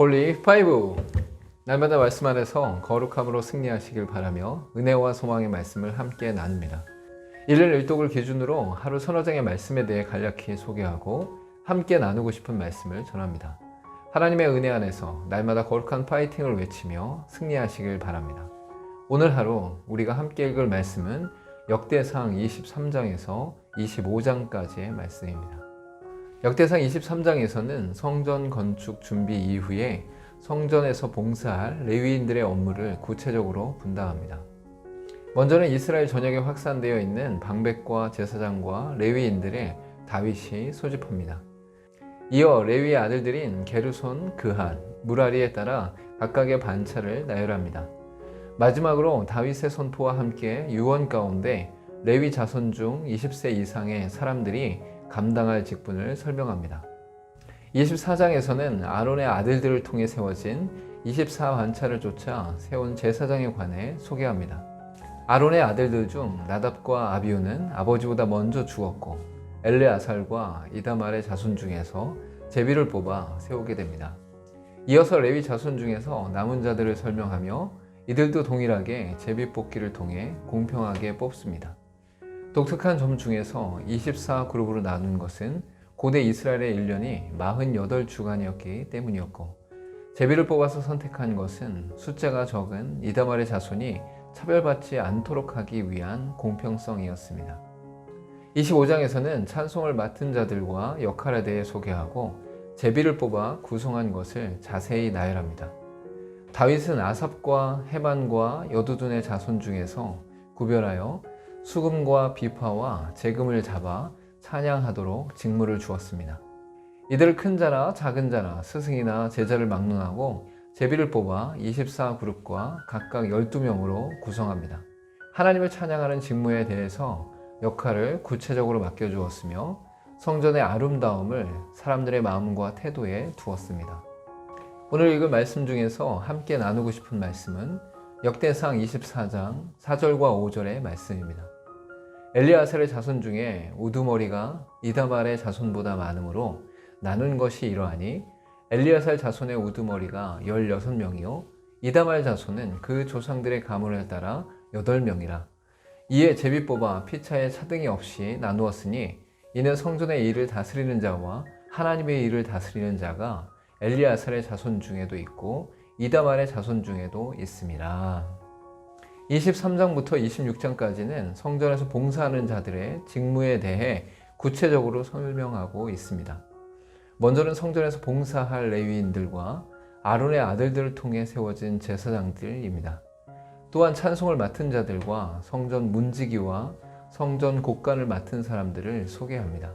홀리 파이브! 날마다 말씀 안에서 거룩함으로 승리하시길 바라며 은혜와 소망의 말씀을 함께 나눕니다. 일일 일독을 기준으로 하루 서너 장의 말씀에 대해 간략히 소개하고 함께 나누고 싶은 말씀을 전합니다. 하나님의 은혜 안에서 날마다 거룩한 파이팅을 외치며 승리하시길 바랍니다. 오늘 하루 우리가 함께 읽을 말씀은 역대상 23장에서 25장까지의 말씀입니다. 역대상 23장에서는 성전 건축 준비 이후에 성전에서 봉사할 레위인들의 업무를 구체적으로 분담합니다. 먼저는 이스라엘 전역에 확산되어 있는 방백과 제사장과 레위인들을 다윗이 소집합니다. 이어 레위의 아들들인 게르손, 그한, 무라리에 따라 각각의 반차를 나열합니다. 마지막으로 다윗의 선포와 함께 유언 가운데 레위 자손 중 20세 이상의 사람들이 감당할 직분을 설명합니다. 24장에서는 아론의 아들들을 통해 세워진 24반차를 쫓아 세운 제사장에 관해 소개합니다. 아론의 아들들 중 나답과 아비후는 아버지보다 먼저 죽었고 엘레아살과 이다말의 자손 중에서 제비를 뽑아 세우게 됩니다. 이어서 레위 자손 중에서 남은 자들을 설명하며 이들도 동일하게 제비 뽑기를 통해 공평하게 뽑습니다. 독특한 점 중에서 24그룹으로 나눈 것은 고대 이스라엘의 1년이 48주간이었기 때문이었고, 제비를 뽑아서 선택한 것은 숫자가 적은 이다말의 자손이 차별받지 않도록 하기 위한 공평성이었습니다. 25장에서는 찬송을 맡은 자들과 역할에 대해 소개하고 제비를 뽑아 구성한 것을 자세히 나열합니다. 다윗은 아삽과 헤만과 여두둔의 자손 중에서 구별하여 수금과 비파와 재금을 잡아 찬양하도록 직무를 주었습니다. 이들을 큰 자나 작은 자나 스승이나 제자를 막론하고 제비를 뽑아 24그룹과 각각 12명으로 구성합니다. 하나님을 찬양하는 직무에 대해서 역할을 구체적으로 맡겨주었으며 성전의 아름다움을 사람들의 마음과 태도에 두었습니다. 오늘 읽을 말씀 중에서 함께 나누고 싶은 말씀은 역대상 24장 4절과 5절의 말씀입니다. 엘리아살의 자손 중에 우두머리가 이다말의 자손보다 많으므로 나눈 것이 이러하니 엘리아살 자손의 우두머리가 16명이요 이다말 자손은 그 조상들의 가문을 따라 8명이라. 이에 제비 뽑아 피차에 차등이 없이 나누었으니 이는 성전의 일을 다스리는 자와 하나님의 일을 다스리는 자가 엘리아살의 자손 중에도 있고 이다말의 자손 중에도 있음이라. 23장부터 26장까지는 성전에서 봉사하는 자들의 직무에 대해 구체적으로 설명하고 있습니다. 먼저는 성전에서 봉사할 레위인들과 아론의 아들들을 통해 세워진 제사장들입니다. 또한 찬송을 맡은 자들과 성전 문지기와 성전 곡간을 맡은 사람들을 소개합니다.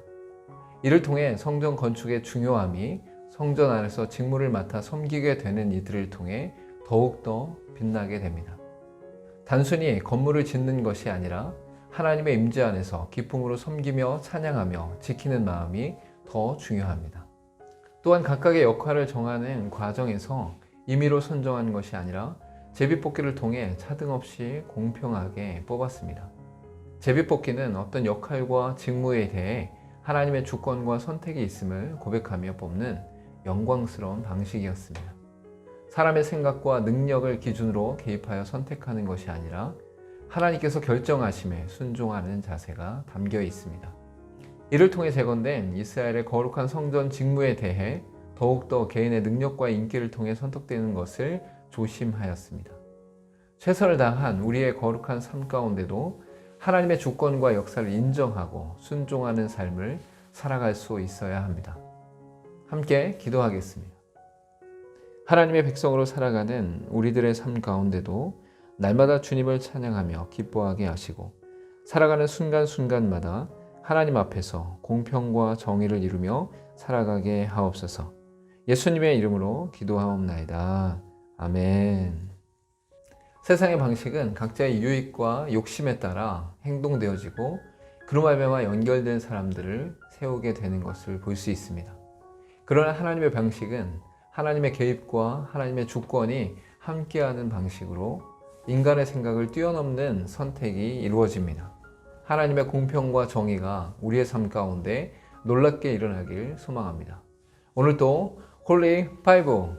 이를 통해 성전 건축의 중요함이 성전 안에서 직무를 맡아 섬기게 되는 이들을 통해 더욱더 빛나게 됩니다. 단순히 건물을 짓는 것이 아니라 하나님의 임재 안에서 기쁨으로 섬기며 찬양하며 지키는 마음이 더 중요합니다. 또한 각각의 역할을 정하는 과정에서 임의로 선정한 것이 아니라 제비뽑기를 통해 차등 없이 공평하게 뽑았습니다. 제비뽑기는 어떤 역할과 직무에 대해 하나님의 주권과 선택이 있음을 고백하며 뽑는 영광스러운 방식이었습니다. 사람의 생각과 능력을 기준으로 개입하여 선택하는 것이 아니라 하나님께서 결정하심에 순종하는 자세가 담겨 있습니다. 이를 통해 재건된 이스라엘의 거룩한 성전 직무에 대해 더욱더 개인의 능력과 인기를 통해 선택되는 것을 조심하였습니다. 최선을 다한 우리의 거룩한 삶 가운데도 하나님의 주권과 역사를 인정하고 순종하는 삶을 살아갈 수 있어야 합니다. 함께 기도하겠습니다. 하나님의 백성으로 살아가는 우리들의 삶 가운데도 날마다 주님을 찬양하며 기뻐하게 하시고 살아가는 순간순간마다 하나님 앞에서 공평과 정의를 이루며 살아가게 하옵소서. 예수님의 이름으로 기도하옵나이다. 아멘. 세상의 방식은 각자의 유익과 욕심에 따라 행동되어지고 그로 말미암아 연결된 사람들을 세우게 되는 것을 볼 수 있습니다. 그러나 하나님의 방식은 하나님의 개입과 하나님의 주권이 함께하는 방식으로 인간의 생각을 뛰어넘는 선택이 이루어집니다. 하나님의 공평과 정의가 우리의 삶 가운데 놀랍게 일어나길 소망합니다. 오늘도 홀리 파이브